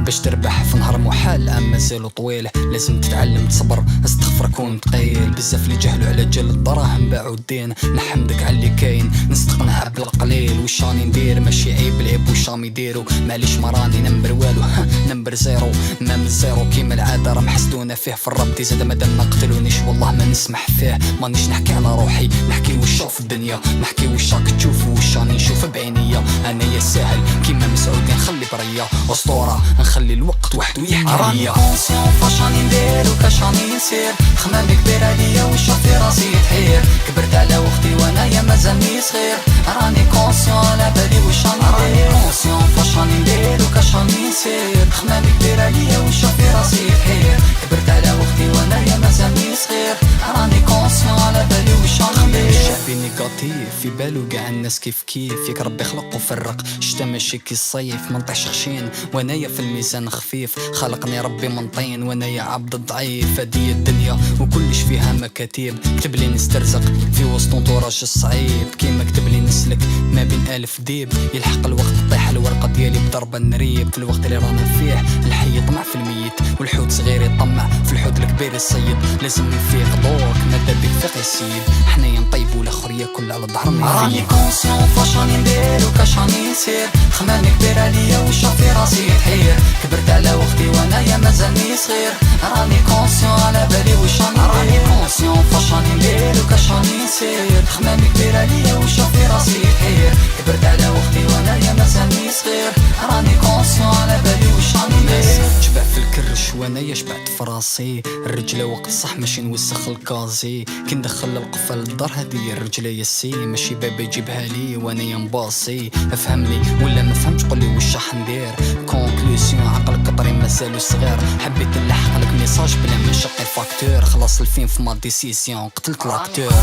باش تربح في نهار محال مازالو طويل، لازم تتعلم تصبر، استغفر كون ثقيل. بزاف اللي جهلوا على جال الدراهم باعوا الدين، نحمدك على اللي كاين نستقنع بالقليل. واش راني ندير ماشي عيب، العيب واش راهم يديروا. معليش ما راني نمبر والو نمبر زيرو، ما من زيرو كيما العاده راه محسدونا فيه في الرب. زاد مادام ما قتلونيش والله ما نسمح فيه. مانيش نحكي على روحي، نحكي واش في الدنيا، نحكي واش راك تشوف واش راني نشوف بعينيا. انا يا ساهل كيما مسعود نخلي بريا، اسطوره نخلي الوقت وحده يحكي ليا. كونسيون فاش راني ندير وكاش راني نسير، خمامي كبير عليا ونشوف في راسي تحير. كبرت على وقتي وانايا مازالني صغير، راني كونسيون على بالي واش راني ندير. كونسيون فاش راني ندير وكاش راني نسير، خمامي كبير عليا ونشوف في راسي تحير. كبرت على وقتي وانايا مازالني صغير، راني كونسيون على بالي واش راني ندير. شعبي نيجاتيف في بالو قاع الناس كيف ياك ربي خلق وفرق. شتا ماشي كي الصيف منطيش خشين، وانايا في الميزان خفيف. خلقني ربي من طين وانايا عبد الضعيف. هادي الدنيا وكلش فيها مكاتيب، كتب لي نسترزق في وسط انطوراج الصعيب. كيما كتب لي نسلك ما بين الف ديب، يلحق الوقت طيح الورقه ديالي بضربه نريب. في الوقت اللي رانا فيه الحي يطمع في الميت، والحوت صغير يطمع في الحوت الكبير الصيد. لازم يفيق دورك مادا بك فيق السيد، حنايا نطيبو الاخر ياكل على ظهرنا. راني كونسيون فاش راني ندير وكاش راني نسير، خمامي كبير عليا ونشوف في راسي تحير. كبرت على وقتي وانايا مازالني صغير، راني كونسيون على بالي واش راني ندير. كونسيون فاش راني ندير وكاش راني نسير، خمامي كبير عليا ونشوف في راسي تحير. كبرت على وقتي وانايا مازالني صغير، راني كونسيون على بالي واش راني ندير. تشبع في الكرش وانايا شبعت في راسي. الرجله وقت صح ماشي نوسخ الكازي، كي ندخل القفه للدار هذه الرجله يسي. ماشي بابا يجيبها لي وانايا مباصي. افهمني ولا ما فهمتش قولي واش راح ندير. كونكلوسيون عقلك قطري مازالو صغير، حبيت نلحق لك ميساج بلا ما نشقي فاكتور. خلاص الفيلم في ما ديسيسيون قتلت لاكتور.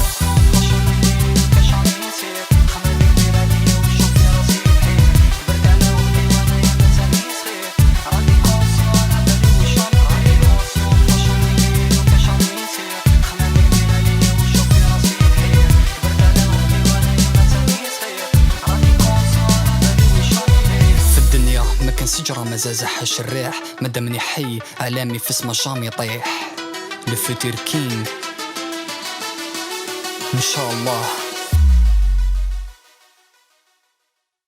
سجرة مزازة حاش الريح، مادامني حي علامي في اسمه جامي يطيح. لو فوتور كينغ ان شاء الله.